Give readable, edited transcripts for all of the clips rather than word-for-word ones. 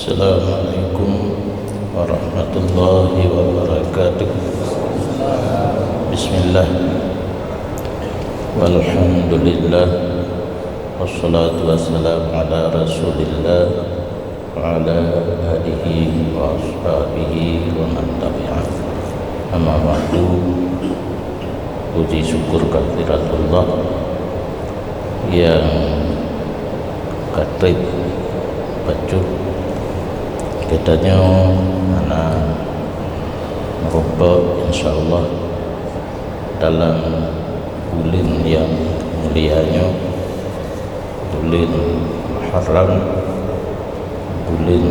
Assalamualaikum warahmatullahi wabarakatuh. Bismillah, walhamdulillah, wassalatu wassalamu ala rasulillah wa ala alihi wa ashabihi wa man tabi'ah. Amma ba'du. Puji syukur kehadiratullah yang katrik bacut katanya anak merupakan insyaallah dalam bulan yang mulianya, bulan Muharram, bulan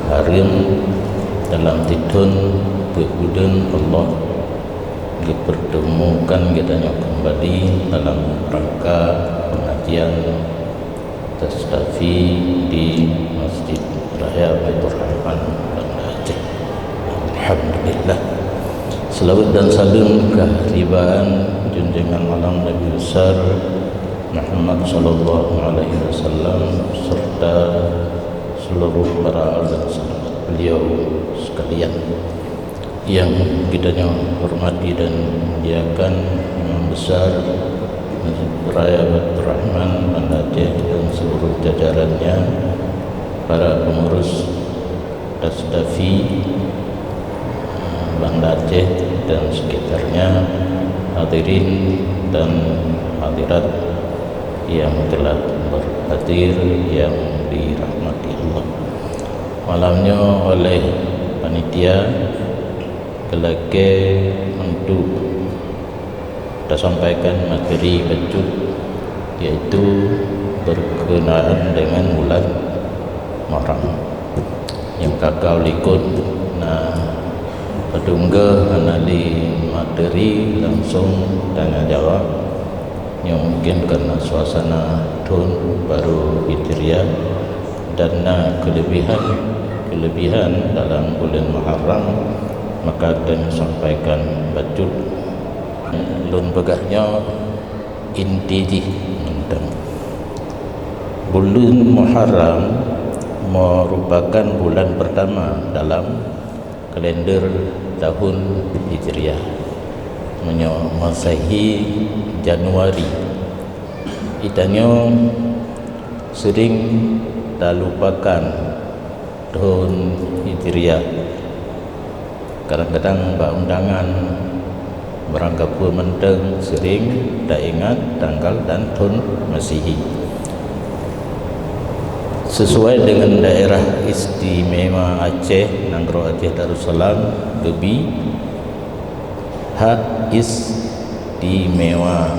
harim dalam tidun bulan Allah dipertemukan katanya kembali dalam rangka pengajian tasdafi di Masjid Raya Baitur Rahman Banda Aceh. Alhamdulillah, selawat dan salam kehadiran junjungan alam Nabi besar Muhammad sallallahu alaihi wasallam serta seluruh para dan sahabat beliau sekalian yang kita hormati dan muliakan Imam besar Masjid Raya Baitur Rahman Banda Aceh dan seluruh jajarannya, para pengurus tasdafi Banda Aceh dan sekitarnya, hadirin dan hadirat yang telah berhadir yang dirahmati Allah. Malamnya oleh panitia kelake untuk kita sampaikan materi bacut, yaitu berkenaan dengan bulan Muharram yang kakau likut. Nah, pedungga anali materi langsung tanya jawab yang mungkin karena suasana tun baru Hijriah dan kelebihan dalam bulan Muharram, maka kami sampaikan bacut lun begahnya inti tentang bulan Muharram merupakan bulan pertama dalam kalender tahun Hijriah, Masehi Januari. Itanya sering tak lupakan tahun Hijriah. Kadang-kadang undangan berangkat menteng sering tak ingat tanggal dan tahun Masehi. Sesuai dengan daerah istimewa Aceh, Nanggro Aceh Darussalam, Gebi, hak istimewa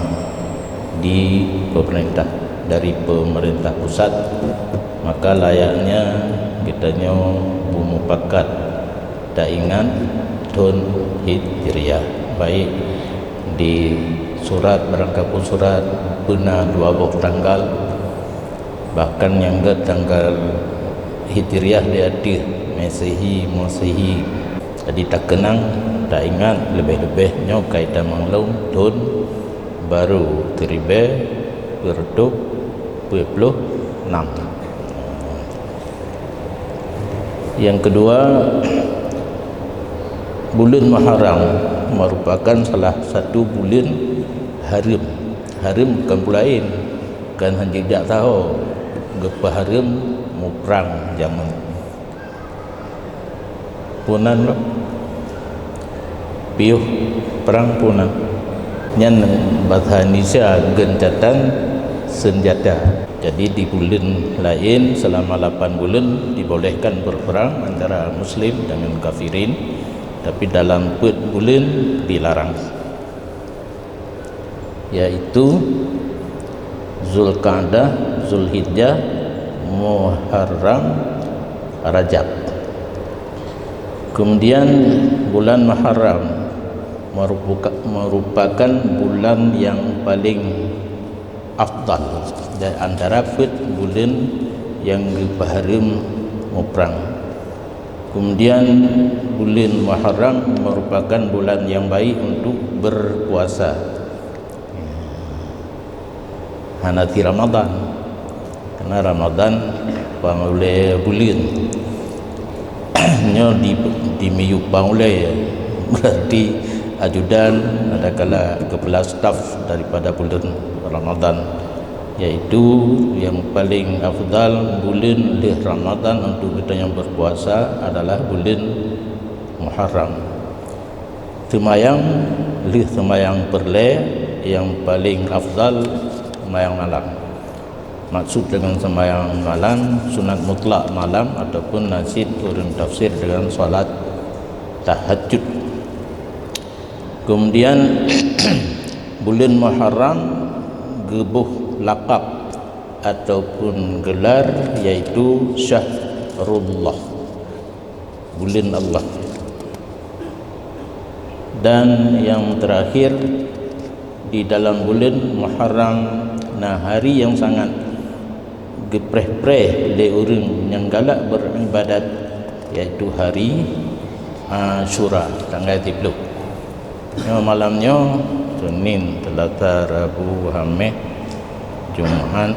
di pemerintah dari pemerintah pusat, maka layaknya kitanya memupakat tak ingat tahun Hijriah, baik di surat berangkat surat benar 2 tanggal, bahkan yang ke tanggal Hijriah dia ada Masehi. Jadi tak kenang, tak ingat, lebih-lebihnya kaitan menglung tahun baru 2026. Yang kedua, bulan Muharram merupakan salah satu bulan harim. Harim bukan lain, kan hanya tidak tahu gepa harim mu perang zaman punan lo piuh perang punan nyan bahasa Indonesia gencatan senjata. Jadi di bulan lain selama 8 bulan dibolehkan berperang antara muslim dengan kafirin, tapi dalam 4 bulan dilarang, yaitu Zulqa'dah, Zulhijjah, Muharram, Rajab. Kemudian bulan Muharram merupakan bulan yang paling afdal dan antara bulan yang dipaharim perang. Kemudian bulan Muharram merupakan bulan yang baik untuk berpuasa. Hanati Ramadan, karena Ramadan oleh bulan hanya dimiyupang oleh berarti ajudan adakala kepala staf daripada bulan Ramadan, iaitu yang paling afdal bulan leh Ramadan untuk kita yang berpuasa adalah bulan Muharram. Semayang leh semayang perle yang paling afdal semayang malam. Maksud dengan sembahyang malam sunat mutlak malam ataupun nasid orang tafsir dengan solat tahajud. Kemudian bulan Muharram gebuh laqab ataupun gelar iaitu Syahrullah, bulan Allah. Dan yang terakhir di dalam bulan Muharram, nah hari yang sangat gepreh-preh oleh orang yang galak beribadat, iaitu hari Asyura tanggal 30. Malamnya Senin, Selasa, Rabu, Khamis, Jumaat,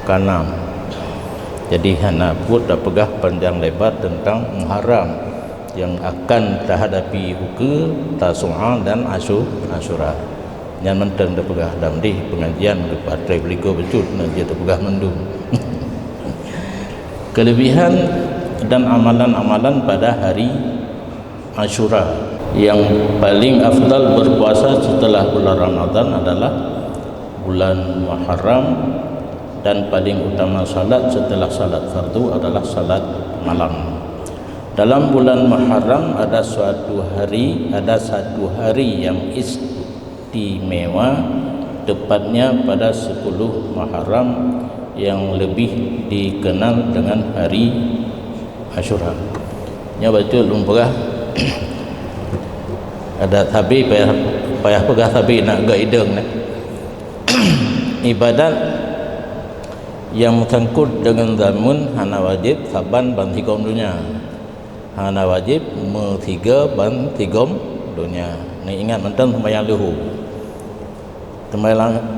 Kaenam. Jadi hana buat dah pegah panjang lebar tentang Muharram yang akan terhadapi buka Tasu'a dan Asyura. Yang mentang dah pegah dalam di pengajian kepada beliau betul dan dia terpegah mendung. Kelebihan dan amalan-amalan pada hari Asyura, yang paling afdal berpuasa setelah bulan Ramadan adalah bulan Muharram, dan paling utama salat setelah salat fardu adalah salat malam. Dalam bulan Muharram ada satu hari yang istimewa, tepatnya pada 10 Muharram yang lebih dikenal dengan hari Asyura. Ya betul lumpurah. Ada tabi payah pegah tabi nak gak ideng nak. Ibadat yang menyangkut dengan zaman hana wajib saban ban tigom dunia. Hana wajib tiga ban tigom dunia. Ni ingat mentang sembahyang luhu.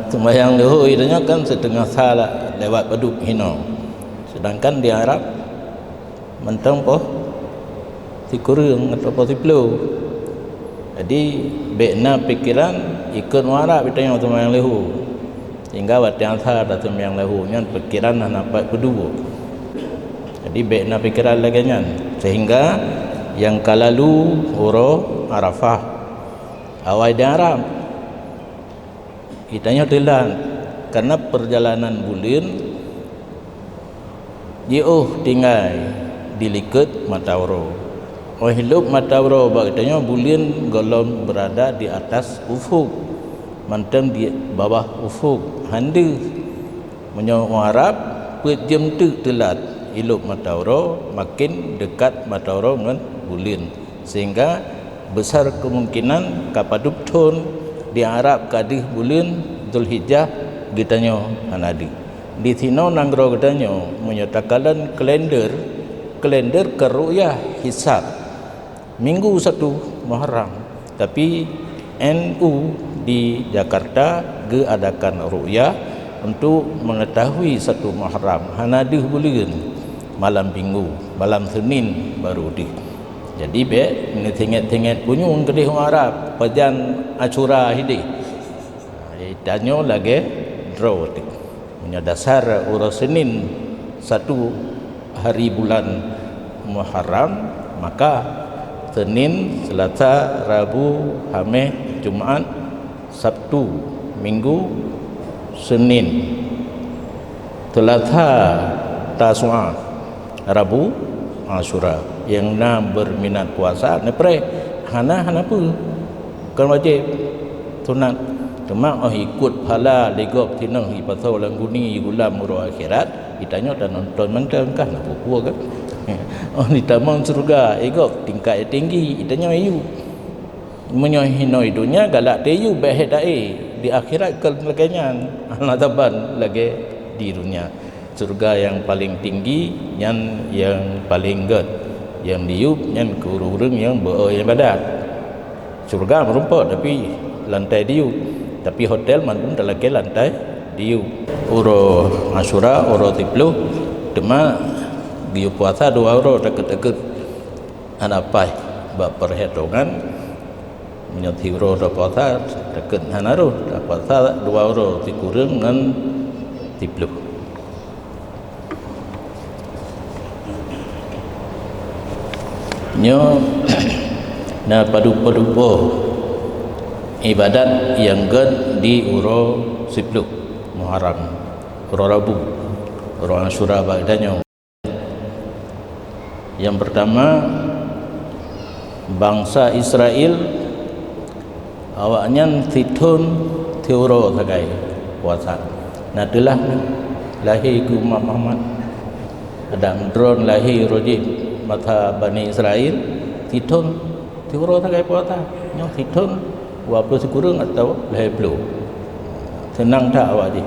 Sembahyang luhu itu kan setengah salah lewat beduk hino. Sedangkan di Arab mentang poh si kurang atau poh si pelu. Jadi bekna pikiran ikut Arab itu yang sembahyang luhu. Sehingga watian sa dan sembahyang luhu nya pikiran nampak kedua. Jadi bekna pikiran lagi nya. Sehingga yang kalalu uro Arafah awal di Arab kitanya telan karena perjalanan bulan jauh tinggal dilikat Matawro. Hidup Matawro bagainya bulan golong berada di atas ufuk, mantang di bawah ufuk. Handi menyawa Arab pejam tu telat hidup Matawro, makin dekat Matawro dengan bulan, sehingga besar kemungkinan kapadup ton di Arab kadih bulan Zulhijjah gitanya anadi. Di sino nanggro gitanya menyatakan kalender keruyah hisab minggu 1 Muharram, tapi NU di Jakarta adakan ru'yah untuk mengetahui 1 Muharram hanadi bulan malam minggu, malam Senin baru di. Jadi ni tengok punyung kedih Arab pajan Asyura hidi. Danyo lagi draw ti. Punya dasar urus Senin 1 hari bulan Muharram, maka Senin, Selasa, Rabu, Khamis, Jumaat, Sabtu, Minggu, Senin, Selasa, Tasu'a, Rabu, Asyura. Yang nak berminat puasa nepre hana apa kan wajib sunat cuma ikut pahala legok tinang ipatau langguni gulam murah akhirat ditanya dan nonton mentang kan apa puas kan di taman surga egok tingkat tinggi ditanya ayu menyohinoi dunia galak teyu behedai di akhirat kelaganya anataban lagi di dunia. Surga yang paling tinggi yang paling ged yang diup yang kurung yang beribadat. Surga merumput tapi lantai diup, tapi hotel pun tak lagi lantai diup. Uro Asyura uro 30 cuma giu puasa 2 euro deket-deket anapai bab perhitungan menyoti euro da puasa deket hanaru da puasa 2 euro dikurang dengan 30 nyo na padu-padu ibadat yang gen di uro 10 Muharram, uro Rabu, uro Asyura bagdanyo. Yang pertama, bangsa Israel awaknya titun tiuro sagai puasa. Nadalah lahir ku Muhammad Adam drone lahir rojib mata Bani Israel titun tiuro sagai puasa. Yang titun 20 sekurang atau lahir belum. Senang tak awak ni?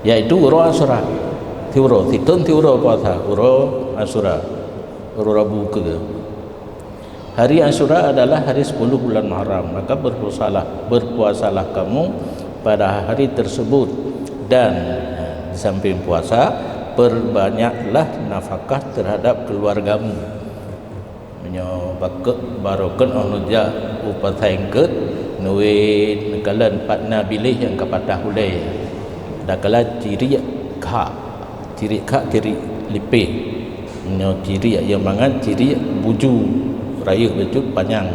Iaitu uro Asyura. Tiuro titun tiuro puasa uro Asyura, uro Rabu ke. Hari Asyura adalah hari 10 bulan Muharram. Maka berpuasalah kamu pada hari tersebut, dan di samping puasa perbanyaklah nafkah terhadap keluargamu. Menyo bakut barokan onuja upataingket nuit nekalan patna bilih yang kapatah hulai. Dakala ciri kha ciri lipih. Menyo ciri yang mangan ciri buju raya baju panjang.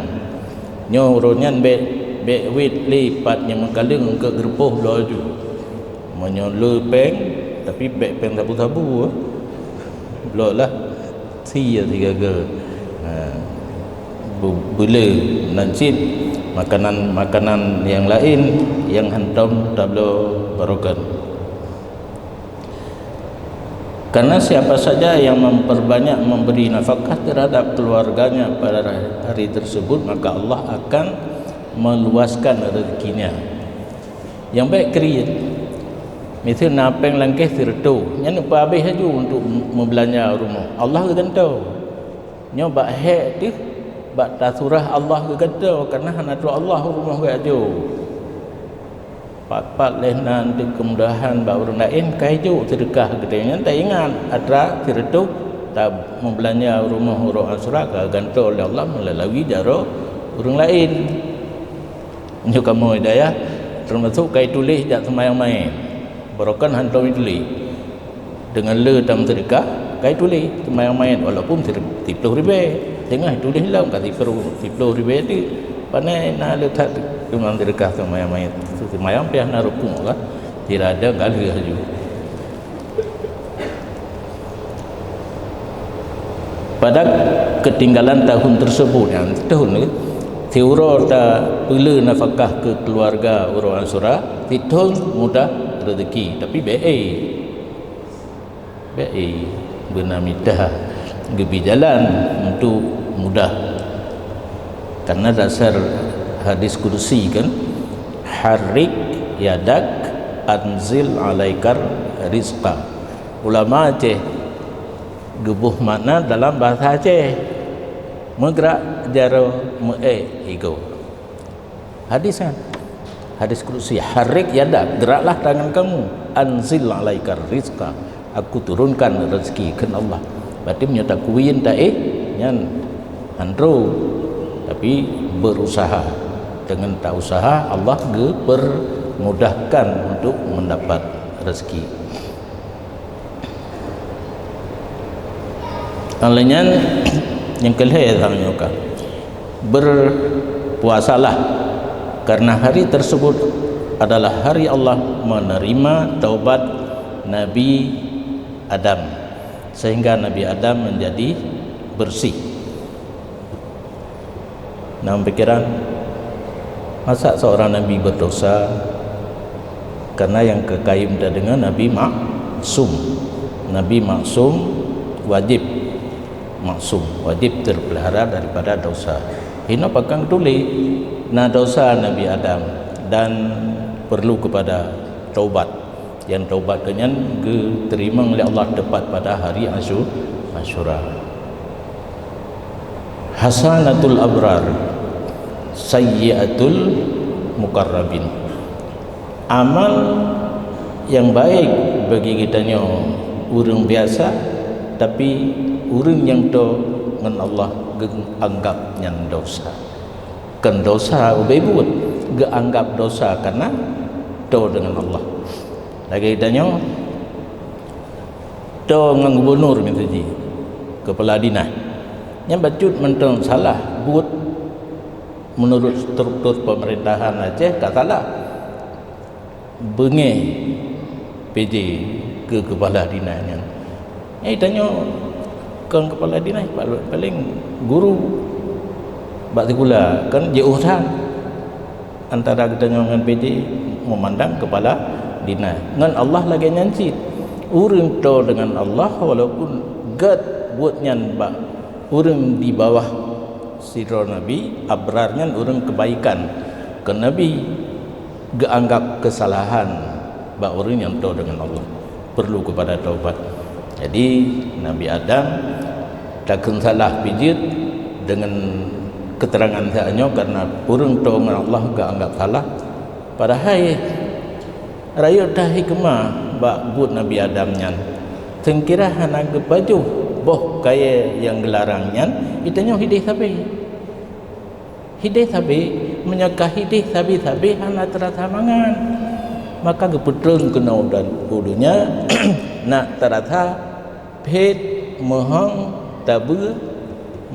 Nyo ronyan be wit lipat yang mengkaleng ke gerpoh laju. Menyo le peng tapi be peng tabu-tabu. Blolah sia tiga ke. Bule nancit makanan yang lain yang hantam tablo barokan. Karena siapa saja yang memperbanyak memberi nafkah terhadap keluarganya pada hari tersebut, maka Allah akan meluaskan rezekinya. Yang baik kriit misal napeng langkah tertu yang apa habis saja untuk membelanja rumah Allah ke gantau nyo bak hek tu bak tasurah Allah ke gantau karena hanatu Allah rumah ke ajo pat lehnan di kemudahan bak orang lain kaiju sedekah gedenya tak ingat ada tertu tak membelanja rumah orang Asyura ke gantau oleh Allah melalui jaro orang lain. Nyo kamu hidayah termasuk kai tulis jak semayang main barokan hantar tulis dengan le dalam sedekah kai tulis semayang main walaupun 30 ribu tengah tulis lah kat 30 ribu tu panai nak letak dalam sedekah semayang main semayang piah nak rukun lah tidak ada galah saja. Pada ketinggalan tahun tersebut yang tahun ni tiuro tak perlu nafkah ke keluarga orang Asyura titun mudah rezeki tapi baik bernamidah gebi jalan untuk mudah karena dasar hadis kursi kan harik yadak anzil alaikar rizqa. Ulama Aceh gebuh makna dalam bahasa Aceh menggerak jaro ego hadis kan hadis kursi harik yadak geraklah tangan kamu anzil alaikar rizqa aku turunkan rezeki kan Allah berarti menyata kuyin tak nyan andro tapi berusaha dengan tak usaha Allah permudahkan untuk mendapat rezeki. Alanya yang kelihatan juga berpuasalah karena hari tersebut adalah hari Allah menerima taubat Nabi Adam sehingga Nabi Adam menjadi bersih. Dalam pikiran masa seorang Nabi berdosa karena yang kekayum dengan Nabi maksum wajib terpelihara daripada dosa. Hina pakang tulis na dosa Nabi Adam dan perlu kepada taubat. Yang taubat kenyan diterima oleh Allah tepat pada hari Asyura. Hasanatul abrar sayyiatul mukarrabin. Amal yang baik bagi kitanya orang biasa tapi orang yang do dengan Allah anggap yang dosa kan dosa ubebut anggap dosa karena do dengan Allah lagi tanya do dengan gubernur minta kepala dinas yang bacut mentang salah buat menurut struktur pemerintahan Aceh tak salah bengih PJ ke kepala dinasnya tanya kan kepala dinas paling guru batikula kan je urusan antara kita dengan PJ memandang kepala dinas dengan Allah lagi nyancit urang to dengan Allah walaupun gad buat nyan bak urang di bawah sirah Nabi abrarnya urang kebaikan ke Nabi geanggap kesalahan bak urang yang to dengan Allah perlu kepada taubat. Jadi Nabi Adam takkan salah pijit dengan keterangan sahaja karena urang to dengan Allah geanggap salah padahal raya dah hikmah bak buat Nabi Adam nyan tengkira hana ke baju boh kaya yang gelarangnya itanya hidih sabi menyakah hidih sabi hana terasa mangan maka keputrung kena dan ulunya nak terasa pet mohong tabu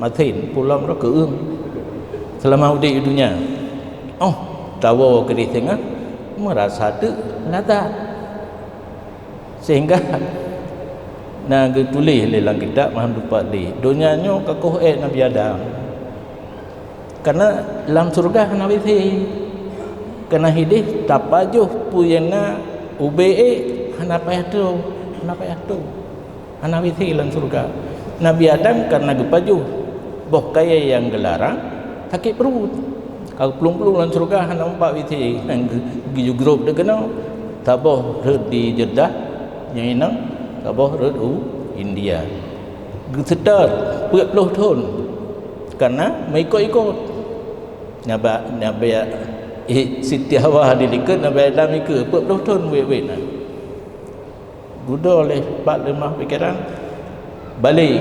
matin pulang ro ke selama udah dunia tahu ke di tengah merasa tu nada sehingga nak tulis dalam kitab Muhammad Fadli dunianya kakuh Nabi Adam karena dalam surga Nabi kena hidih tapajuh puyana ube hana payah tu hana withi dalam surga Nabi Adam karena gepajuh boh kaya yang gelarang sakit perut kalau pelung-pelung dalam surga hana empat withi yang giju grup dia kena taboh di Jeddah yang inang taboh India sedar 40 tahun karena mengikut-ikut Nabi Siti Hawa dilikat Nabi Adam ikut 40 tahun wait guda oleh 4-5 fikiran balik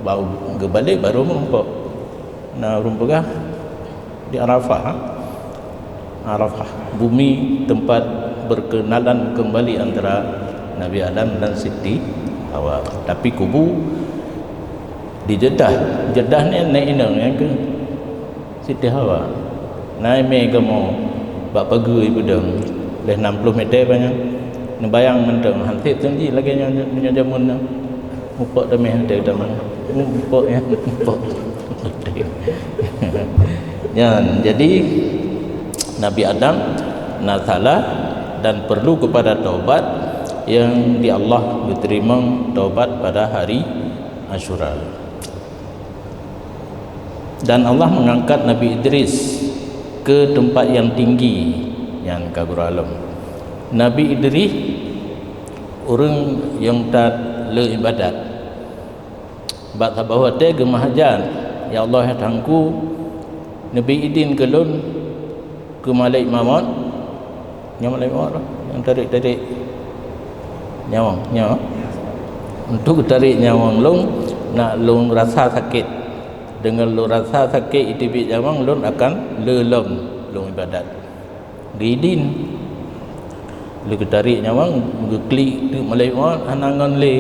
baru merumpuk rumpukah di Arafah bumi tempat berkenalan kembali antara Nabi Adam dan Siti Hawa tapi kubu di Jeddah ni naik inang yang ke Siti Hawa naik megamo bak pagi budang leh 60 meter banyak bayang mentang hantik tinggi lagi nya jamun mupok demeh ada daman mupok ya jadi Nabi Adam nak salah dan perlu kepada taubat yang di Allah diterima taubat pada hari Asyura dan Allah mengangkat Nabi Idris ke tempat yang tinggi yang kabur alam Nabi Idris orang yang tak le ibadat bak bahawa dia gemahajan ya Allah tangku Nabi Idin kelun ke Malik Mamad yang tarik nyawang untuk tarik nyawang long nak long rasa sakit dengan long rasa sakit itu bi nyawang long akan lelom long ibadat Idin lu tarik nyawang klik tu Malik Mamad hanangan le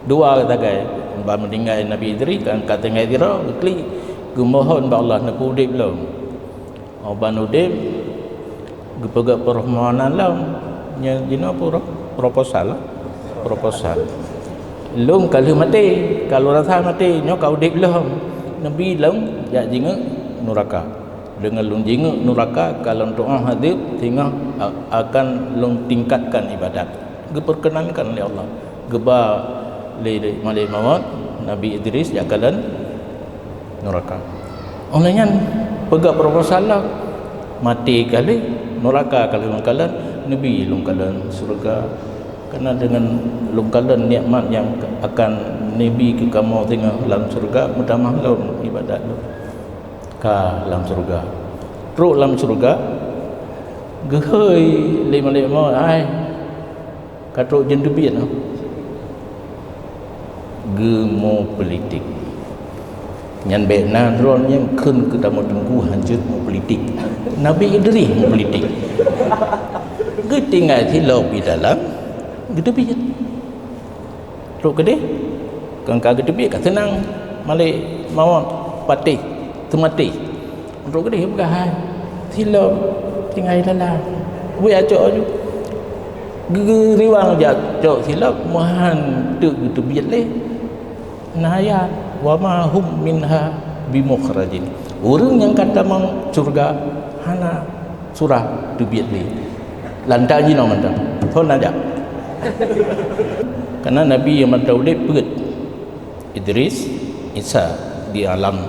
dua kata gai ba meninggal Nabi Idris kan kata ngai dira klik gumohon ba Allah nak udip belum ban udip gepegak permohonan lam nya dina proposal lung kalau mati kalau rasa mati nyo kau udip belum Nabi long ya jinga neraka dengan lung jinga neraka kalau doa hadir tinggal akan lung tingkatkan ibadat diperkenankan oleh Allah geba le Malik Mamad Nabi Idris jakalan neraka olehnya pegak proposal lah mati kali neraka kali lungkalan Nabi lungkalan surga karena dengan lungkalan nikmat yang akan Nabi ke kamu tengah dalam surga mudah maklum ibadat lu ka dalam surga teruk dalam surga gehoi lima ai katruk jendebit gemo politik nyan be na ron yang kun ke dalam tunggu hancur mo politik Nabi Idris mo politik ke tinggal di lobi dalam gitu biar ro gede kan ka gede biar ka tenang male mau patih temati ro gede bukan thilo tinggal dalam we ajo ju riwang ja jo thilo mohan tu gitu biar le naya wa ma hum minha bimukhrajin orang yang kata mang surga hana surah tu biat li lantai ji no mantan thon aja karena nabi yang madaulid beut Idris Isa di alam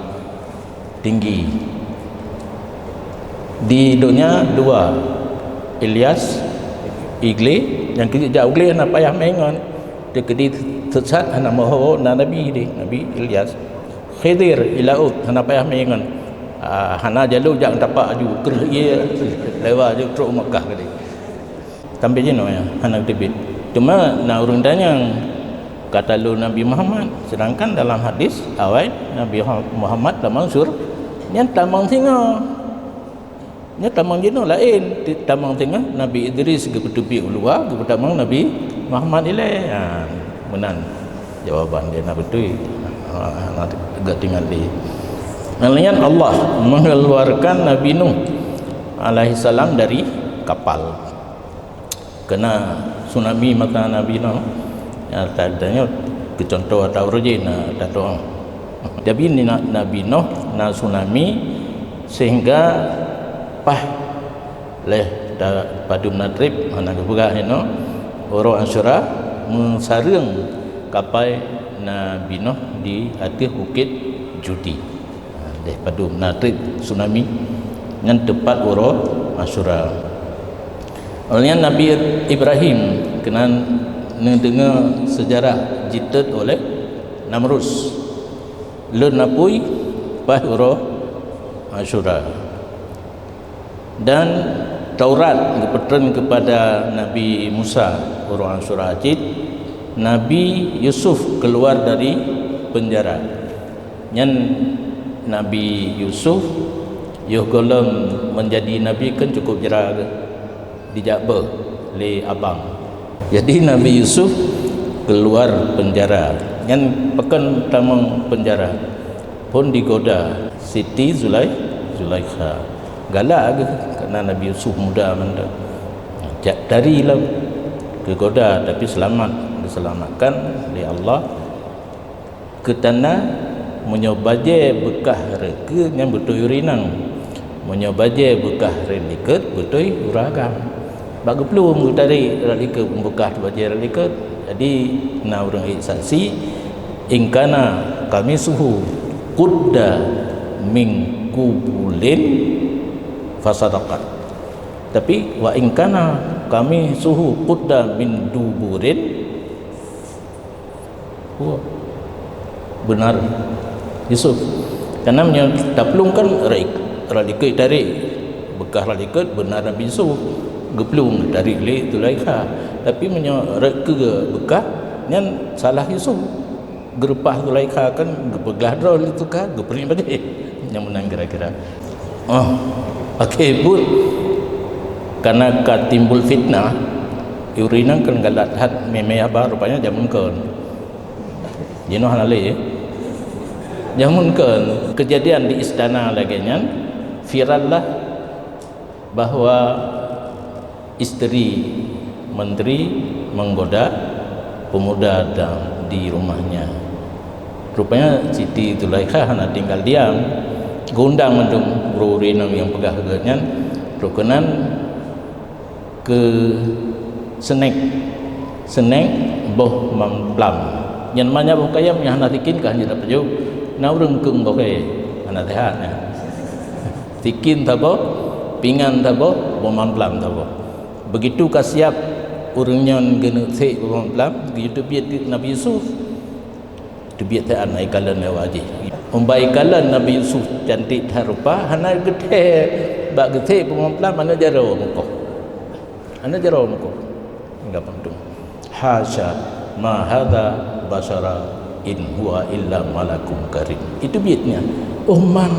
tinggi di dunia dua Ilyas Igle yang kejak Igle nak payah mengon dia kedi sesat anak mahu nabi di Nabi Ilyas Khidir ilaut anak payah mengon hana jalu jak dapat aju kerh ye lewa je truk Mekah kedi sampai je no ya hana tibit cuma na urang danyang kata lu Nabi Muhammad sedangkan dalam hadis awal Nabi Muhammad tamang sur nyan tamang singa nya tamang jino lain tamang tengah Nabi Idris ke petupi ulua ke tamang Nabi Muhammad ile menan jawaban dia nak betul agak tinggal di melainkan Allah mengeluarkan Nabi Nuh alaihi salam dari kapal kena tsunami mata Nabi Nuh tadanya ke contoh atau rojin atau jadi Nabi Nuh na tsunami sehingga pah leh padum natrib mana kebuka no orang Asyura mensarung kapal Nabi Nuh di atas bukit Judi leh padum natrib tsunami dengan tepat orang Asyura olehnya Nabi Ibrahim kena dengar sejarah jitat oleh Namrus le napui pah orang Asyura dan Taurat dipeterang kepada Nabi Musa orang Asyura Ajid Nabi Yusuf keluar dari penjara yang Nabi Yusuf golong menjadi Nabi kan cukup jera dijabel le abang jadi Nabi Yusuf keluar penjara yang pekan tamang penjara pun digoda Siti Zulaikha galak ke kerana Nabi Yusuf muda mana dari lah kegoda tapi diselamatkan oleh Allah ke tanah menyobaje bekah reke yang betul urinang menyobaje bekah reliket betul uragam bagi pelum dari reliket bekah baje reliket jadi na orang saksi ingkana kami suhu kudda min kubulin fasadaqat tapi wa ingkana kami suhu qudda min duburin benar Yusuf karena taplung kan ralikat dari bekah ralikat benar Nabi Yusuf geplung dari le Zulaikha tapi menyorek ke bekah yang salah Yusuf gerupah Zulaikha kan gepegah drol itu kah geperin bagi yang menang kira-kira okey pun karena timbul fitnah urinang kan galat hat memeh apa rupanya jamun kan jino halale jamun kan kejadian di istana lagi nya viral lah bahwa isteri menteri menggoda pemuda di rumahnya rupanya Siti Zulaikha hanya tinggal diam gundang mendung urinang yang pegah keganyan rukunan ke seneng boh mamplam yang mana boh kayam yang nak tikin kah jadi apa jauh na urang kung boh kaya anak tehat ya tikin tabo pingan tabo boh mamplam tabo begitu kasiap urangnya genuk se boh mamplam gitu biat Nabi Yusuf tu biat te anai kalan lewaji umbai kalan Nabi Yusuf cantik harupa hana gede bak gede boh mamplam mana jaro muko ana jaro muko enggak penting hasya ma hadza basara in huwa illa malakum karim. Itu biitnya. Man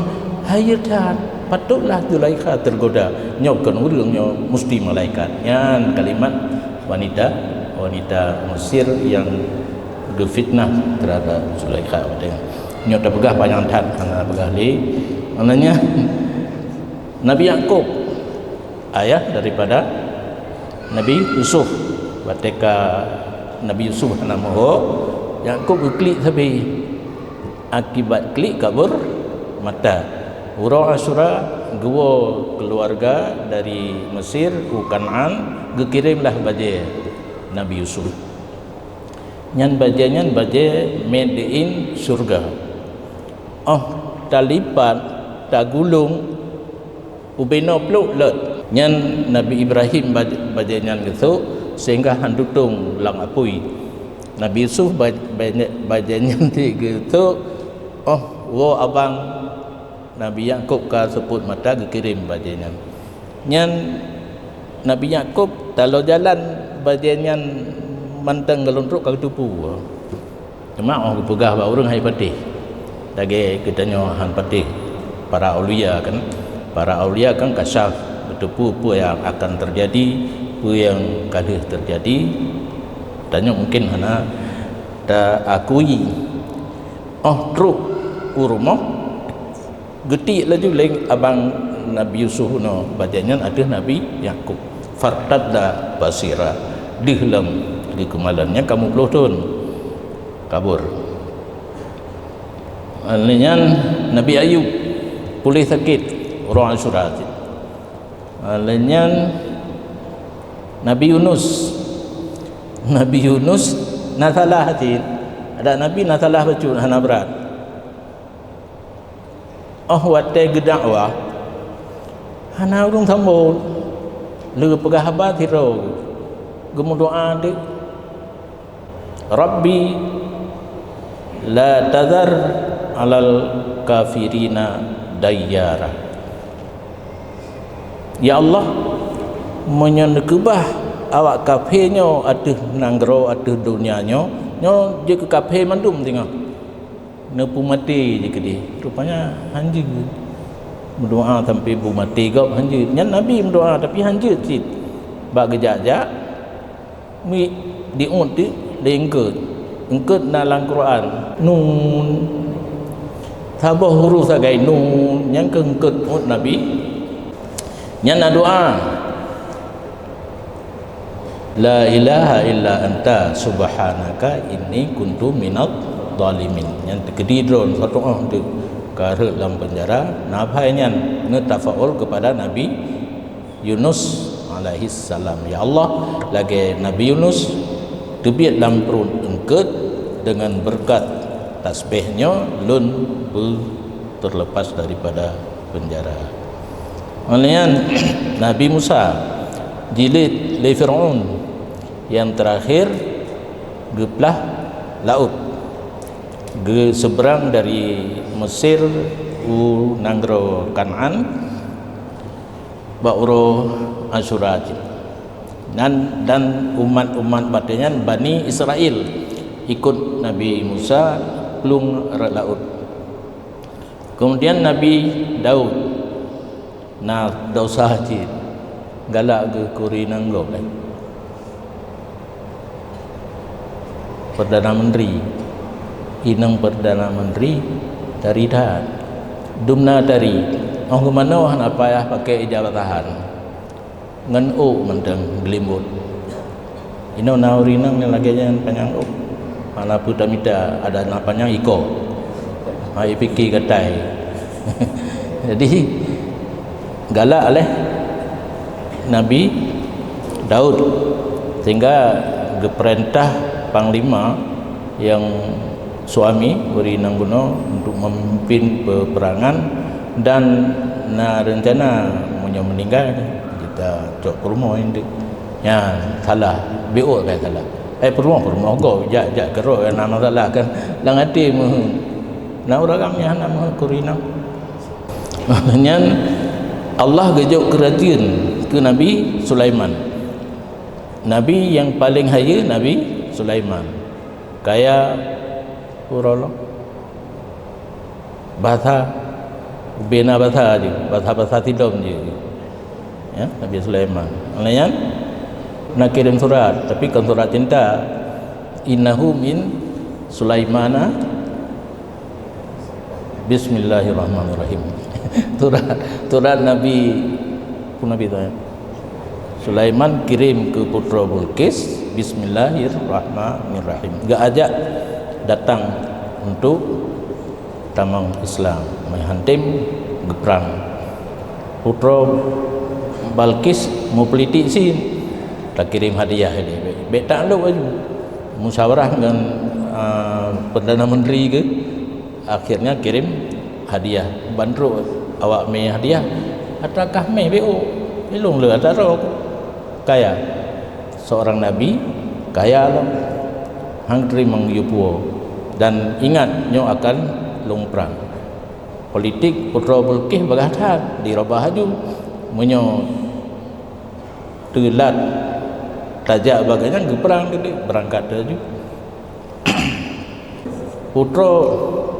hayatan patutlah Zulaikha tergoda. Nyokan urangnya mesti malaikat. Yan kalimat wanita Mesir yang gefitnah terhadap Zulaikha. Nyo tak pegah panjang tan ana pegah li. Maknanya Nabi Yakub ayah daripada Nabi Yusuf. Ketika Nabi Yusuf namahu Yakub klik tapi akibat klik kabur mata Urah Asyura gua keluarga dari Mesir ke Kanaan gekirimlah baje Nabi Yusuf nyan baje made in surga talipat tagulung ubeno pluk let nyan Nabi Ibrahim baje nyan gitu sehingga handutung lang apui Nabi Yusuf bajannya gitu wo abang Nabi Yakub ka sebut mata kirim bajannya nyan Nabi Yakub kalau jalan bajannya manteng gelondrok ka tupu cuma pegah ba urang hai patih dage kitanya han patih para aulia kan kasyaf betupu apa yang akan terjadi apa yang kalah terjadi tanya mungkin hana ta akui truk urumah getik laju leng abang Nabi Yusuf no badannya ada Nabi Yakub fartadda basira dihlam di kemalannya kamu pelutun kabur alinyan Nabi Ayub pulih sakit orang Asyura alinyan Nabi Yunus nasalah hati ada Nabi nasalah baju hana berat watai gedakwah hana urung sambut le pegah habat hiro gemu doa dik Rabbi la tazar alal kafirina dayyara ya Allah menyendekebah awak kafirnya ada nanggro ada dunianya nyo je ke kafir mandum tengok nepu mati je ke dia rupanya hanjir berdoa sampai bu mati kau hanjir nyan Nabi berdoa tapi hanjir sit bak gejak-jak mi diut tu lengket engket dalam Quran nun sabah huruf sagai nun yang keengket ut Nabi nyan doa la ilaha illa anta subhanaka inni kuntu minadh zalimin yang kedidron satu tu karut dalam penjara nabai nyan ngetafaul kepada Nabi Yunus alaihi salam ya Allah lagi Nabi Yunus tebiat dalam perut engket dengan berkat tasbihnya lun terlepas daripada penjara kemudian Nabi Musa jilid li Fir'aun yang terakhir geplah laut ge seberang dari Mesir nanggro Kanaan ba'uro Asyura dan umat-umat batanya Bani Israel ikut Nabi Musa plung laut kemudian Nabi Daud dosa hajid galak ke kuri nanggok Perdana Menteri inang Perdana Menteri dari dah dumna dari kemana apa ya pakai ijabatahan ngan mentang gelimbut ino naurinang yang lagi jangan panjang malah puta mida ada panjang iko mai fikir katai jadi galak oleh Nabi Daud sehingga geperintah panglima yang suami beri nangguno untuk memimpin peperangan dan rencana punya meninggal kita cok rumah ini ya salah biok kan salah rumah go jak kero nama salah kan lang hati na uragamnya nama kurina maknanya Allah gejok kerajaan ke Nabi Sulaiman Nabi yang paling haya Nabi Sulaiman kaya Purolo bahasa bina bahasa je, bahasa tidom je ya, Nabi Sulaiman. Maknanya nak kirim surat, tapi kan surat cinta, innahu min Sulaimana bismillahirrahmanirrahim. Surat Nabi tu ya. Sulaiman kirim ke putra Bilqis bismillahirrahmanirrahim. Gak ajak datang untuk tamang Islam, menghantim geprang. Putra Bilqis mau politik sih, tak kirim hadiah dia. Baik tak lu aja. Musyawarah dengan Perdana Menteri ke, akhirnya kirim hadiah. Bandro awak mai hadiah, atakah mai BO? Belum le atara kaya. Seorang nabi kaya lah. Hang terima yupuo dan ingat nyo akan long perang. Politik putra Bilqis berkata di Rabah Haju menyo telat tajak bagainya ke perang tadi berangkat tadi. Putra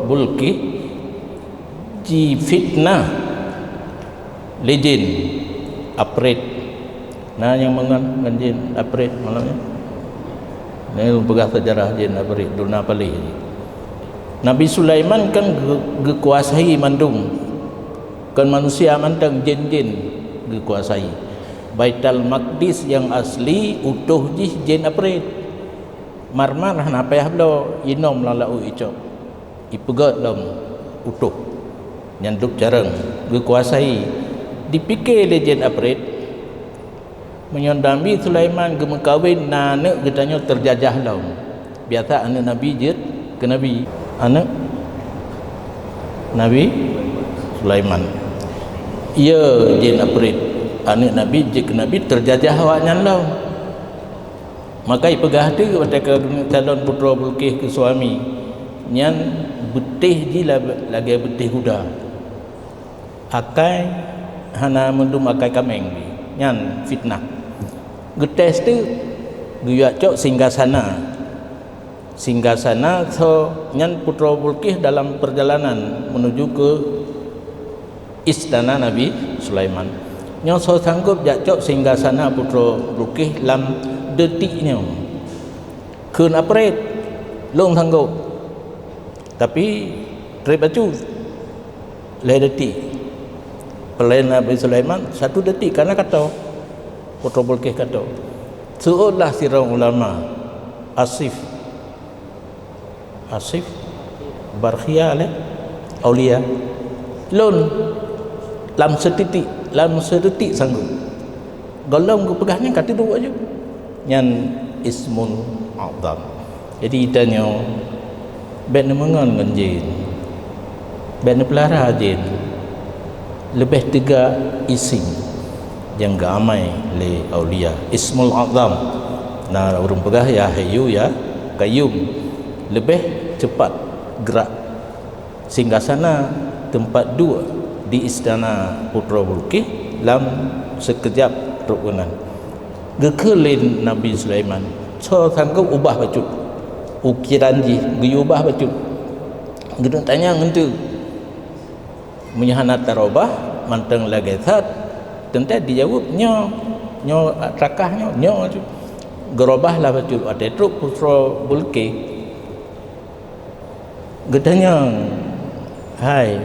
Bilqis ji fitnah legend apret. Nah yang mengan jin apret malamnya. Ini pegang sejarah jin apret Duna Pali. Nabi Sulaiman kan gekuasai mandung. Kan manusia mandang jin-jin gekuasai. Baitul Maqdis yang asli utuh jin apret. Marmar napa ya blo inom lalau icok. Ipegat lam utuh. Nyanduk jarang gekuasai. Dipikir jin apret menyondambi Sulaiman ke mengkawin anak katanya terjajah lau. Biasa anak Nabi je ke Nabi, anak Nabi Sulaiman. Ya jin apret anak Nabi je ke Nabi terjajah awaknya lau. Maka ipegah tu pada calon putra Bilqis ke suami nyan betih je lagi betih kuda. Akai hana mendum akai kameng nyan fitnah. Getes tu guyak cok singgasana so nyan putra Bilqis dalam perjalanan menuju ke istana Nabi Sulaiman. Nyo so sanggup jak cok singgasana putra Bilqis lam detiknya. Keun apret long sanggup. Tapi tre baju le detik. Pelayan Nabi Sulaiman 1 detik karena kata putra Bilqis kata suudlah sirang ulama asif barkhia le aulia lon lam setitik sanggup golong ku pegahnya kata dua aja nyan ismun a'zam. Jadi itanya ben mengon dengan jin ben pelara jin lebih 3 ising yang gamai le aulia ismul azam. Nah urung pegah ya hayyu ya qayyum, lebih cepat gerak singgasana tempat 2 di istana putra Bilqis lam sekejap rukunan. Gekelin Nabi Sulaiman so sanggup ubah bacut ukiran ji diubah bacut. Gedung tanya ngentu menyahanat tarobah manteng lagi sat tentu dijawab nyo rakahnya nyo gerobahlah betul ada truk putra Bilqis gedanya hai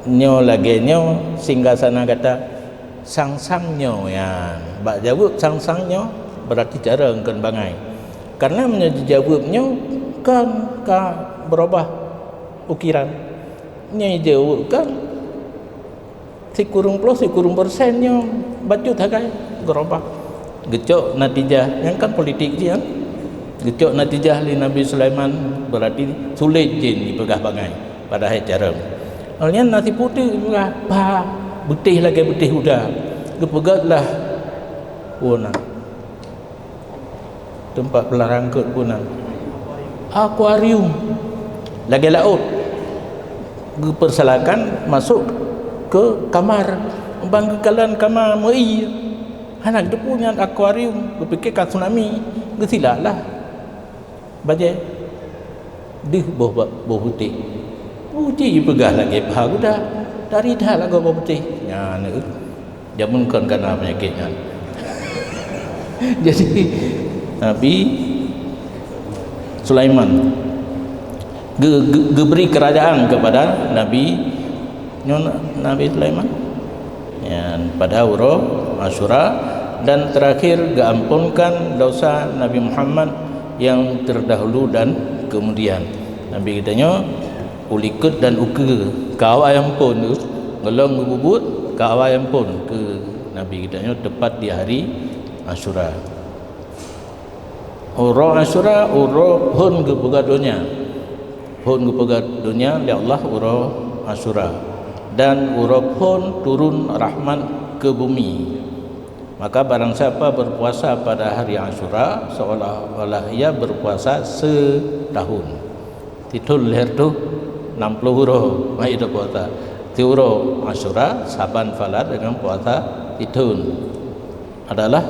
nyo lagi nyo singgasana kata sang nyo ya bak jawab sang nyo berarti jarang kan bangai karena menjawab nyo kan berubah ukiran nyo jawab kan sikurung persen yang baju takai gerobak gecok natijah yang kan politik dia gecok natijah li Nabi Sulaiman berarti sulit jin dipegah bangai pada hari jarang alnya nasi putih juga betih lagi betih udah gepegatlah punang tempat pelarang ke punang akuarium lagi laut gepersalakan masuk ke kamar bangkalan kamar mai anak dia punya akuarium berfikir kan tsunami gesilalah baje Dih boh putih. Putih pegah lagi paha dah. Dari dah lah boh putih. Ya ni. Jamun kan kena penyakitnya. Jadi Nabi Sulaiman beri kerajaan kepada Nabi Sulaiman ya, pada Uro Asyura, dan terakhir diampunkan dosa Nabi Muhammad yang terdahulu dan kemudian. Nabi katanya ulikut dan uke kau ayam pun tu ngelong bubut kau ayam pun ke Nabi katanya tepat di hari Asyura. Uro Asyura uro pun ke pegadunya, pun ke pegadunya ya Allah uro Asyura, dan uro pun turun rahmat ke bumi. Maka barang siapa berpuasa pada hari Asyura seolah-olah ia berpuasa setahun. Titul leher tu 60 huruf mai itu puasa. Tiuro Asyura saban falar dengan puasa titul adalah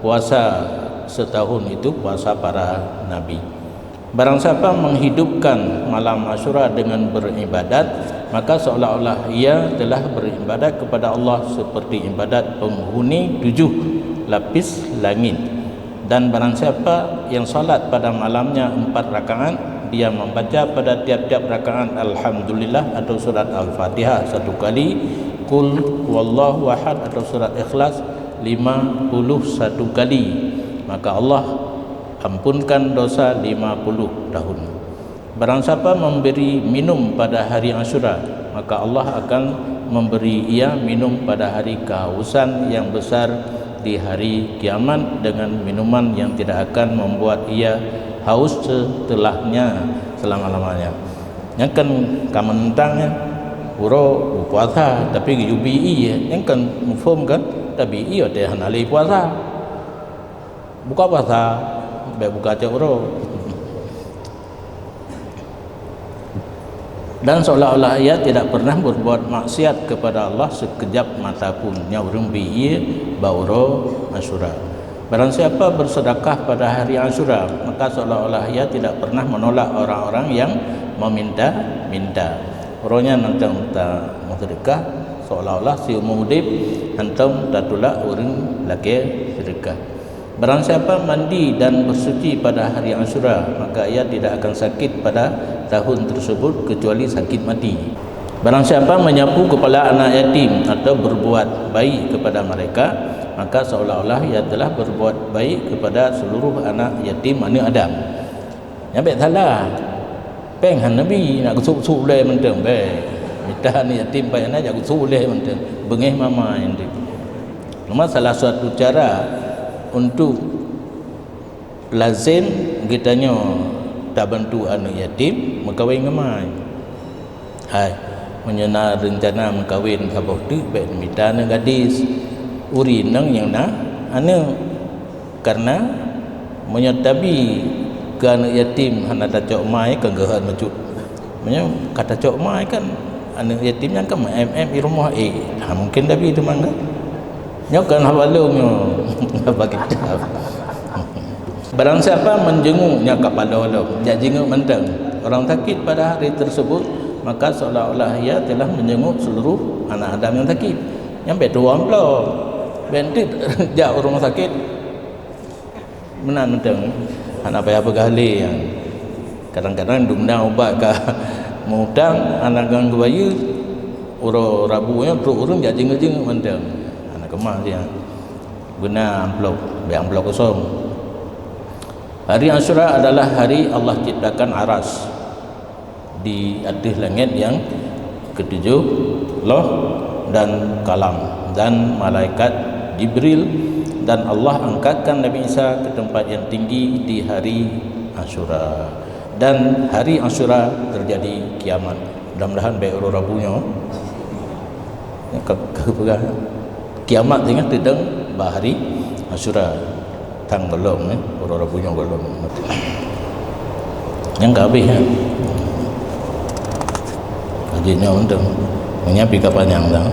puasa setahun, itu puasa para nabi. Barang siapa menghidupkan malam Asyura dengan beribadat, maka seolah-olah ia telah beribadat kepada Allah seperti ibadat penghuni 7 lapis langit. Dan barang siapa yang salat pada malamnya 4 rakaat, dia membaca pada tiap-tiap rakaat Alhamdulillah atau surat Al-Fatihah 1 kali, Qul huwallahu ahad atau surat Ikhlas 51 kali, maka Allah ampunkan dosa 50 tahun. Barang siapa memberi minum pada hari Asyura, maka Allah akan memberi ia minum pada hari kehausan yang besar di hari kiamat dengan minuman yang tidak akan membuat ia haus setelahnya selama-lamanya. Yang kan kamentangnya uro puasa tapi UBI yang kan mufhum kan tabi'i ada yang alai puasa buka puasa baik buka uro. Dan seolah-olah ia tidak pernah berbuat maksiat kepada Allah sekejap mata pun. Nyaurung bi'i bauro Asyura. Barang siapa bersedekah pada hari Asyura, maka seolah-olah ia tidak pernah menolak orang-orang yang meminta-minta. Orangnya nantang tak sedekah, seolah-olah si umum udip hantam tak tolak orang laki sedekah. Barang siapa mandi dan bersuci pada hari Asyura, maka ia tidak akan sakit pada tahun tersebut kecuali sakit mati. Barang siapa menyapu kepala anak yatim atau berbuat baik kepada mereka, maka seolah-olah ia telah berbuat baik kepada seluruh anak yatim mana Adam. Nyampe salah. Penghan Nabi nak kusuk-suk leh menteng be. Minta ni yatim payah nak jak kusuk leh menteng. Bengih mama yang dia. Cuma salah satu cara untuk lazim kitanya tak bantu anak yatim mengkawin ngemai. Hai, menyena rencana mengkawin sabah tu baik minta na gadis uri nang yang na ane karena menyatabi ke anak yatim hana tak cok mai ke gehan macut. Maksudnya kata cok mai kan anak yatim yang kan MM di rumah mungkin tapi itu mangga. Nyokan hawalumnya bagi kita. Barang siapa menjenguknya kepala Allah, jak jenguk mentang orang sakit pada hari tersebut, maka seolah-olah ia telah menjenguk seluruh anak Adam yang sakit. Yang betul amplo. Bentit jak orang sakit. Menan mentang anak payah bergali yang kadang-kadang dumna ubat ke mutang anak ganggu bayi uro rabunya teruk urun jak jenguk-jenguk mentang. Kemah dia guna amplop, amplop kosong. Hari Asyura adalah hari Allah ciptakan aras di atas langit yang ketujuh, loh dan kalam dan malaikat Jibril, dan Allah angkatkan Nabi Isa ke tempat yang tinggi di hari Asyura. Dan hari Asyura terjadi kiamat. Mudah-mudahan baik rabunya kiamat dengan tidak bahari Asyura tang belum orang punya belum yang habis ya hajinya untuk menyapi kapan yang dah